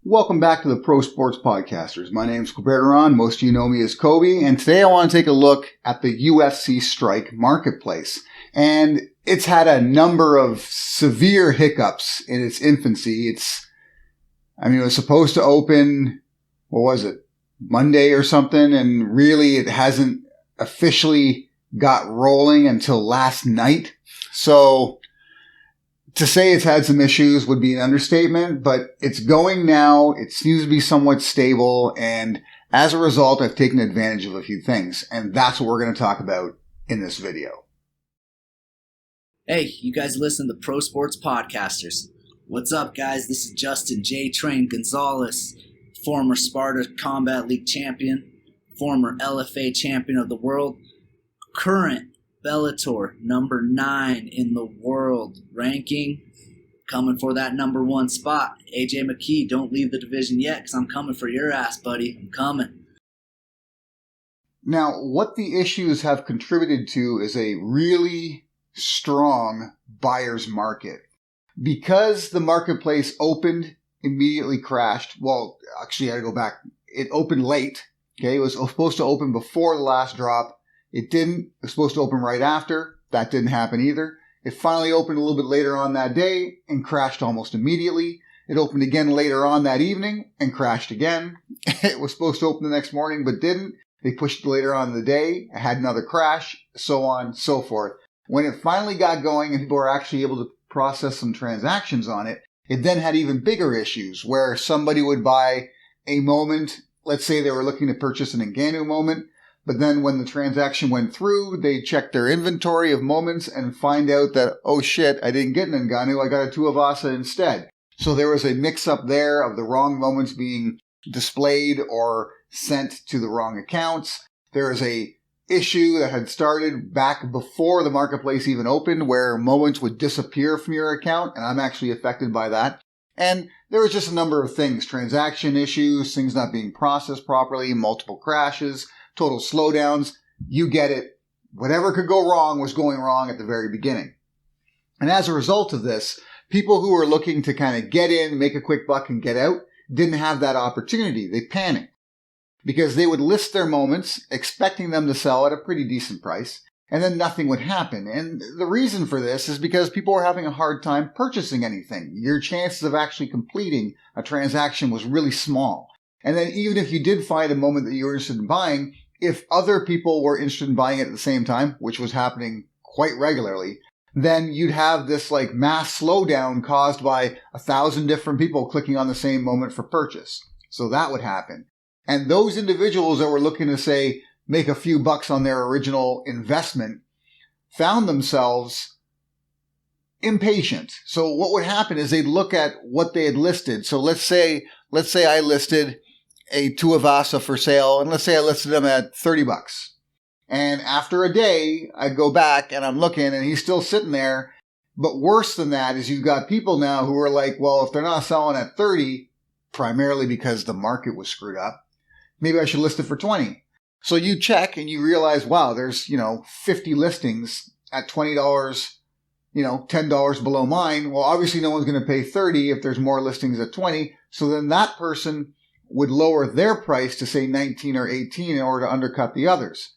Welcome back to the Pro Sports Podcasters. My name's Bergeron. Most of you know me as Kobe. And today I want to take a look at the UFC Strike Marketplace. And it's had a number of severe hiccups in its infancy. It was supposed to open, Monday or something? And really it hasn't officially got rolling until last night. So to say it's had some issues would be an understatement, but it's going now. It seems to be somewhat stable. And as a result, I've taken advantage of a few things. And that's what we're going to talk about in this video. Hey, you guys listen to Pro Sports Podcasters. What's up, guys? This is Justin J. Train Gonzalez, former Sparta Combat League champion, former LFA champion of the world, current Bellator number 9 in the world ranking, coming for that number 1 spot. AJ McKee, don't leave the division yet, because I'm coming for your ass, buddy. I'm coming. Now, what the issues have contributed to is a really strong buyer's market. Because the marketplace opened, immediately crashed. Well, actually, I gotta go back. It opened late. Okay, it was supposed to open before the last drop. It didn't. It was supposed to open right after. That didn't happen either. It finally opened a little bit later on that day and crashed almost immediately. It opened again later on that evening and crashed again. It was supposed to open the next morning but didn't. They pushed it later on in the day. It had another crash, so on and so forth. When it finally got going and people were actually able to process some transactions on it, it then had even bigger issues where somebody would buy a moment. Let's say they were looking to purchase an Ngannou moment. But then when the transaction went through, they checked their inventory of moments and find out that, oh shit, I didn't get an Ngannou, I got a Tuivasa instead. So there was a mix-up there of the wrong moments being displayed or sent to the wrong accounts. There is a issue that had started back before the marketplace even opened where moments would disappear from your account, and I'm actually affected by that. And there was just a number of things, transaction issues, things not being processed properly, multiple crashes, total slowdowns. You get it. Whatever could go wrong was going wrong at the very beginning. And as a result of this, people who were looking to kind of get in, make a quick buck and get out didn't have that opportunity. They panicked because they would list their moments expecting them to sell at a pretty decent price, and then nothing would happen. And the reason for this is because people were having a hard time purchasing anything. Your chances of actually completing a transaction was really small. And then even if you did find a moment that you were interested in buying, if other people were interested in buying it at the same time, which was happening quite regularly, then you'd have this like mass slowdown caused by 1,000 different people clicking on the same moment for purchase. So that would happen. And those individuals that were looking to, say, make a few bucks on their original investment found themselves impatient. So what would happen is they'd look at what they had listed. So let's say I listed a Tuivasa for sale, and let's say I listed them at $30. And after a day, I go back and I'm looking and he's still sitting there. But worse than that is you've got people now who are like, well, if they're not selling at 30, primarily because the market was screwed up, maybe I should list it for 20. So you check and you realize, wow, there's, 50 listings at $20, $10 below mine. Well, obviously no one's going to pay 30 if there's more listings at 20. So then that person would lower their price to say 19 or 18 in order to undercut the others.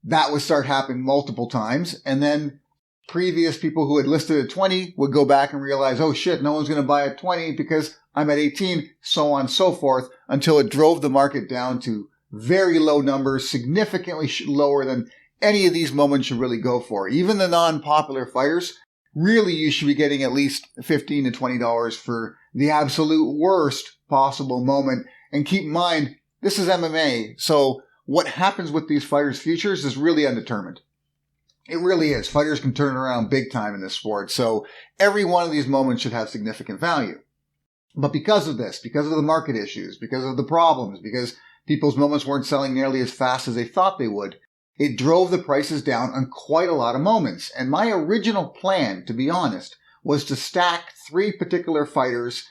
That would start happening multiple times. And then previous people who had listed at 20 would go back and realize, oh shit, no one's going to buy at 20 because I'm at 18, so on and so forth, until it drove the market down to very low numbers, significantly lower than any of these moments should really go for. Even the non-popular fighters, really you should be getting at least $15 to $20 for the absolute worst possible moment. And keep in mind, this is MMA, so what happens with these fighters' futures is really undetermined. It really is. Fighters can turn around big time in this sport, so every one of these moments should have significant value. But because of this, because of the market issues, because of the problems, because people's moments weren't selling nearly as fast as they thought they would, it drove the prices down on quite a lot of moments. And my original plan, to be honest, was to stack 3 particular fighters,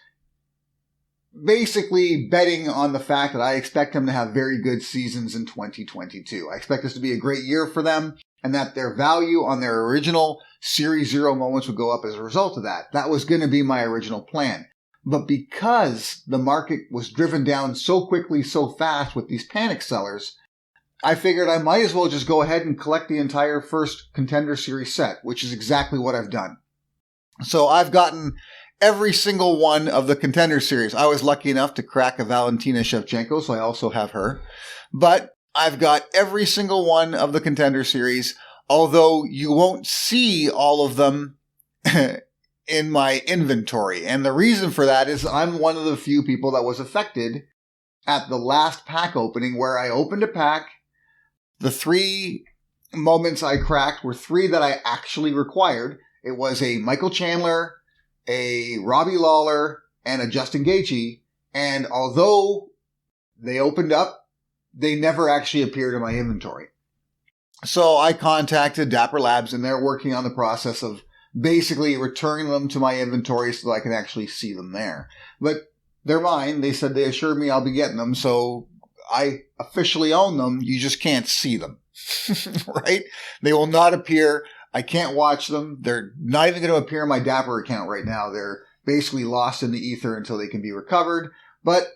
basically betting on the fact that I expect them to have very good seasons in 2022. I expect this to be a great year for them and that their value on their original Series 0 moments would go up as a result of that. That was going to be my original plan. But because the market was driven down so quickly, so fast with these panic sellers, I figured I might as well just go ahead and collect the entire first Contender Series set, which is exactly what I've done. So I've gotten every single one of the Contender Series. I was lucky enough to crack a Valentina Shevchenko, so I also have her. But I've got every single one of the Contender Series, although you won't see all of them in my inventory. And the reason for that is I'm one of the few people that was affected at the last pack opening where I opened a pack. The 3 moments I cracked were 3 that I actually required. It was a Michael Chandler, a Robbie Lawler, and a Justin Gaethje. And although they opened up, they never actually appeared in my inventory. So I contacted Dapper Labs, and they're working on the process of basically returning them to my inventory so that I can actually see them there. But they're mine. They said they assured me I'll be getting them, so I officially own them. You just can't see them, right? They will not appear. I can't watch them. They're not even going to appear in my Dapper account right now. They're basically lost in the ether until they can be recovered. But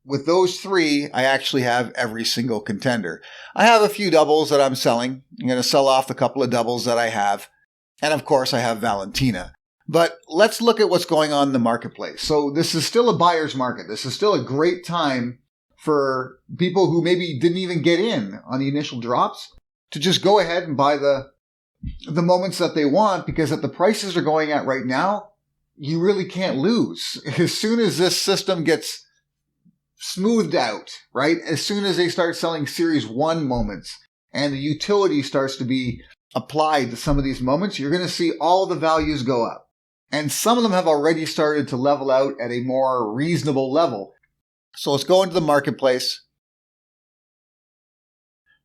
with those 3, I actually have every single Contender. I have a few doubles that I'm selling. I'm going to sell off the couple of doubles that I have. And of course, I have Valentina. But let's look at what's going on in the marketplace. So this is still a buyer's market. This is still a great time for people who maybe didn't even get in on the initial drops to just go ahead and buy the moments that they want, because at the prices they're going at right now, you really can't lose. As soon as this system gets smoothed out, right? As soon as they start selling Series 1 moments and the utility starts to be applied to some of these moments, you're going to see all the values go up. And some of them have already started to level out at a more reasonable level. So let's go into the marketplace.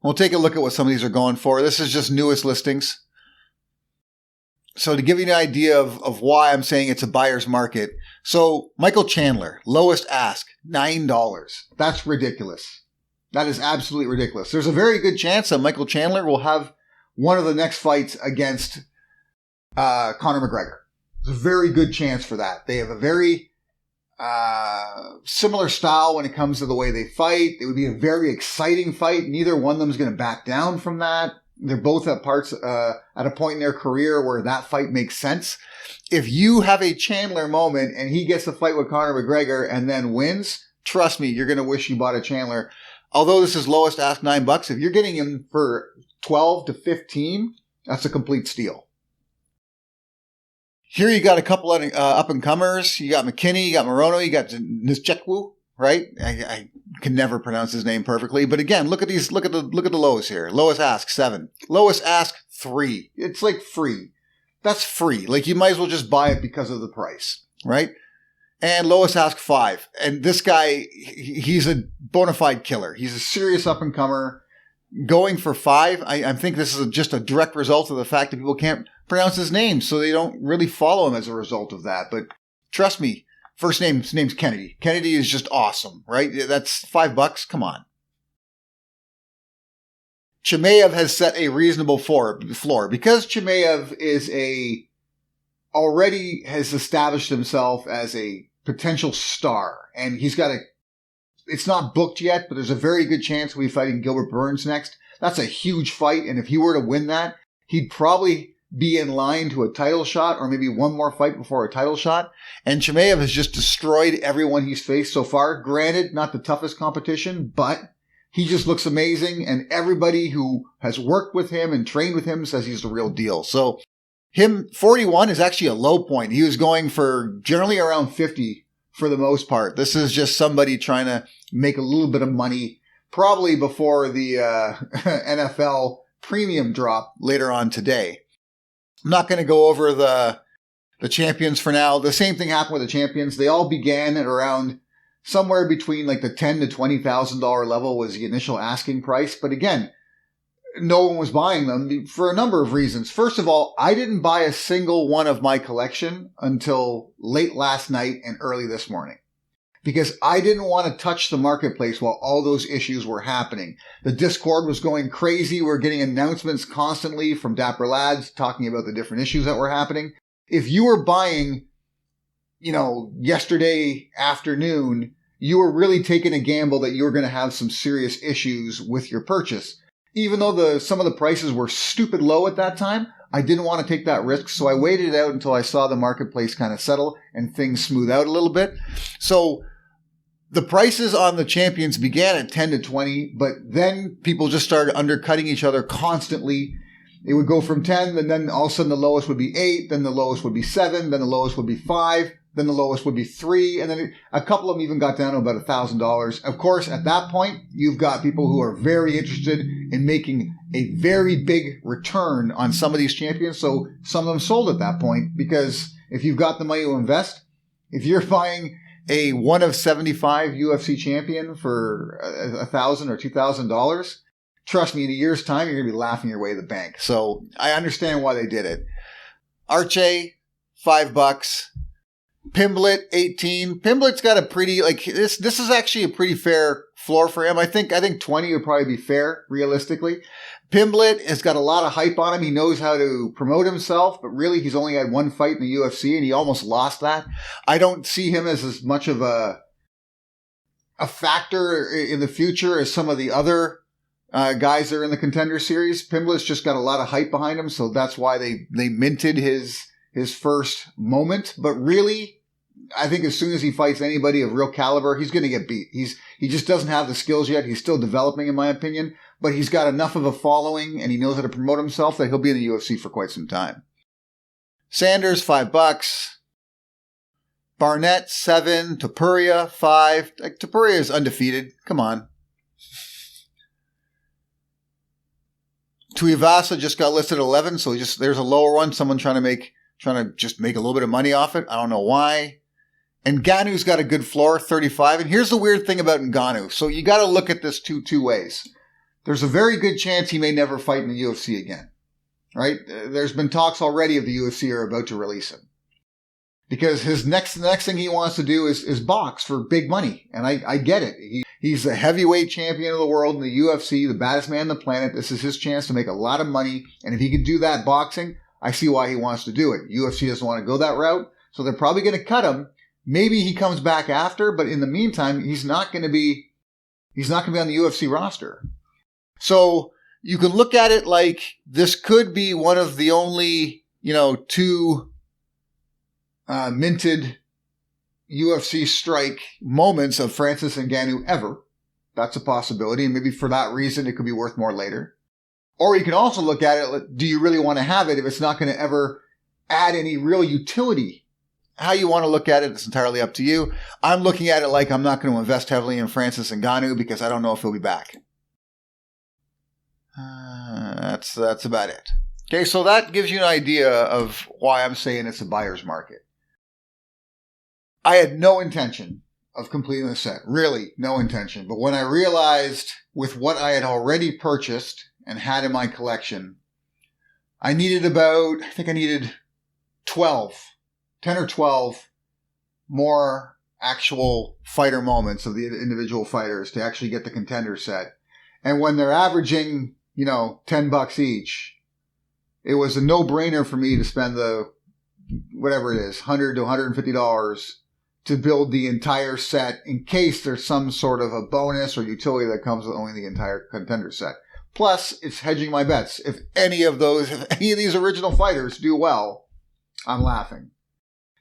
We'll take a look at what some of these are going for. This is just newest listings. So to give you an idea of why I'm saying it's a buyer's market. So Michael Chandler, lowest ask, $9. That's ridiculous. That is absolutely ridiculous. There's a very good chance that Michael Chandler will have one of the next fights against Conor McGregor. There's a very good chance for that. They have a very similar style when it comes to the way they fight. It would be a very exciting fight. Neither one of them is going to back down from that. They're both at a point in their career where that fight makes sense. If you have a Chandler moment and he gets to fight with Conor McGregor and then wins, trust me, you're going to wish you bought a Chandler. Although this is lowest ask $9, if you're getting him for 12 to 15, that's a complete steal. Here you got a couple of up-and-comers. You got McKinney, you got Morono, you got Nischekwu, right? I can never pronounce his name perfectly. But again, look at these. Look at the lows here. Lowest ask 7. Lowest ask 3. It's like free. That's free. Like you might as well just buy it because of the price, right? And lowest ask 5. And this guy, he's a bona fide killer. He's a serious up-and-comer. Going for 5, I think this is just a direct result of the fact that people can't pronounce his name, so they don't really follow him as a result of that. But trust me, his name's Kennedy. Kennedy is just awesome, right? That's $5. Come on. Chimaev has set a reasonable floor because Chimaev already has established himself as a potential star, and it's not booked yet, but there's a very good chance we'll be fighting Gilbert Burns next. That's a huge fight, and if he were to win that, he'd probably be in line to a title shot or maybe one more fight before a title shot. And Chimaev has just destroyed everyone he's faced so far. Granted, not the toughest competition, but he just looks amazing, and everybody who has worked with him and trained with him says he's the real deal. So him, 41 is actually a low point. He was going for generally around 50 for the most part. This is just somebody trying to make a little bit of money, probably before the NFL premium drop later on today. I'm not going to go over the champions for now. The same thing happened with the champions. They all began at around somewhere between like the $10,000 to $20,000 level was the initial asking price. But again, no one was buying them for a number of reasons. First of all, I didn't buy a single one of my collection until late last night and early this morning, because I didn't want to touch the marketplace while all those issues were happening. The Discord was going crazy. We're getting announcements constantly from Dapper Labs talking about the different issues that were happening. If you were buying yesterday afternoon, you were really taking a gamble that you were going to have some serious issues with your purchase. Even though some of the prices were stupid low at that time, I didn't want to take that risk. So I waited it out until I saw the marketplace kind of settle and things smooth out a little bit. So the prices on the champions began at 10 to 20, but then people just started undercutting each other constantly. It would go from 10, and then all of a sudden the lowest would be 8, then the lowest would be 7, then the lowest would be 5, then the lowest would be 3, and then a couple of them even got down to about $1,000. Of course, at that point, you've got people who are very interested in making a very big return on some of these champions, so some of them sold at that point, because if you've got the money to invest, if you're buying a 1 of 75 UFC champion for $1,000 or $2,000, trust me, in a year's time, you're going to be laughing your way to the bank. So I understand why they did it. Arche, $5. Pimblett, 18. Pimblett's got a pretty, this is actually a pretty fair floor for him. I think 20 would probably be fair, realistically. Pimblett has got a lot of hype on him. He knows how to promote himself, but really he's only had one fight in the UFC and he almost lost that. I don't see him as much of a factor in the future as some of the other guys that are in the Contender series. Pimblett's just got a lot of hype behind him, so that's why they minted his first moment. But really, I think as soon as he fights anybody of real caliber, he's going to get beat. He just doesn't have the skills yet. He's still developing, in my opinion, but he's got enough of a following and he knows how to promote himself that he'll be in the UFC for quite some time. Sanders, $5. Barnett, 7. Topuria, 5. Topuria is undefeated. Come on. Tuivasa just got listed at 11, so there's a lower one. Someone trying to just make a little bit of money off it. I don't know why. And Ngannou's got a good floor, 35. And here's the weird thing about Ngannou. So you got to look at this two ways. There's a very good chance he may never fight in the UFC again, right? There's been talks already of the UFC are about to release him. Because the next thing he wants to do is box for big money. And I get it. He's the heavyweight champion of the world in the UFC, the baddest man on the planet. This is his chance to make a lot of money. And if he could do that boxing, I see why he wants to do it. UFC doesn't want to go that route. So they're probably going to cut him. Maybe he comes back after, but in the meantime, he's not going to be on the UFC roster. So you can look at it like this could be one of the only, 2 minted UFC Strike moments of Francis Ngannou ever. That's a possibility. And maybe for that reason, it could be worth more later. Or you can also look at it, do you really want to have it if it's not going to ever add any real utility? How you want to look at it, it's entirely up to you. I'm looking at it like I'm not going to invest heavily in Francis Ngannou because I don't know if he'll be back. That's about it. Okay, so that gives you an idea of why I'm saying it's a buyer's market. I had no intention of completing the set. Really, no intention. But when I realized with what I had already purchased and had in my collection, I needed 10 or 12 more actual fighter moments of the individual fighters to actually get the Contender set. And when they're averaging, $10 each, it was a no-brainer for me to spend the, whatever it is, $100 to $150 to build the entire set in case there's some sort of a bonus or utility that comes with owning the entire Contender set. Plus, it's hedging my bets. If any of these original fighters do well, I'm laughing.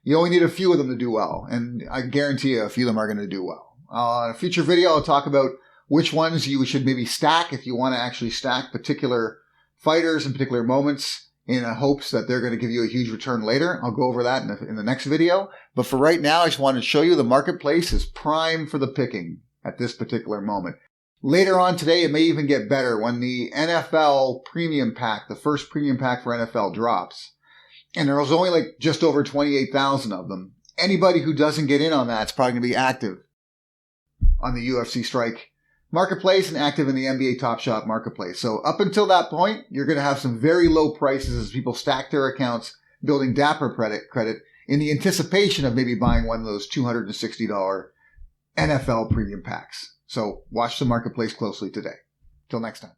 You only need a few of them to do well, and I guarantee you a few of them are going to do well. In a future video, I'll talk about which ones you should maybe stack if you want to actually stack particular fighters and particular moments in hopes that they're going to give you a huge return later. I'll go over that in the next video. But for right now, I just wanted to show you the marketplace is prime for the picking at this particular moment. Later on today, it may even get better when the NFL premium pack, the first premium pack for NFL drops. And there was only just over 28,000 of them. Anybody who doesn't get in on that is probably going to be active on the UFC Strike Marketplace and active in the NBA Top Shot Marketplace. So up until that point, you're going to have some very low prices as people stack their accounts, building Dapper credit in the anticipation of maybe buying one of those $260 NFL premium packs. So watch the marketplace closely today. Till next time.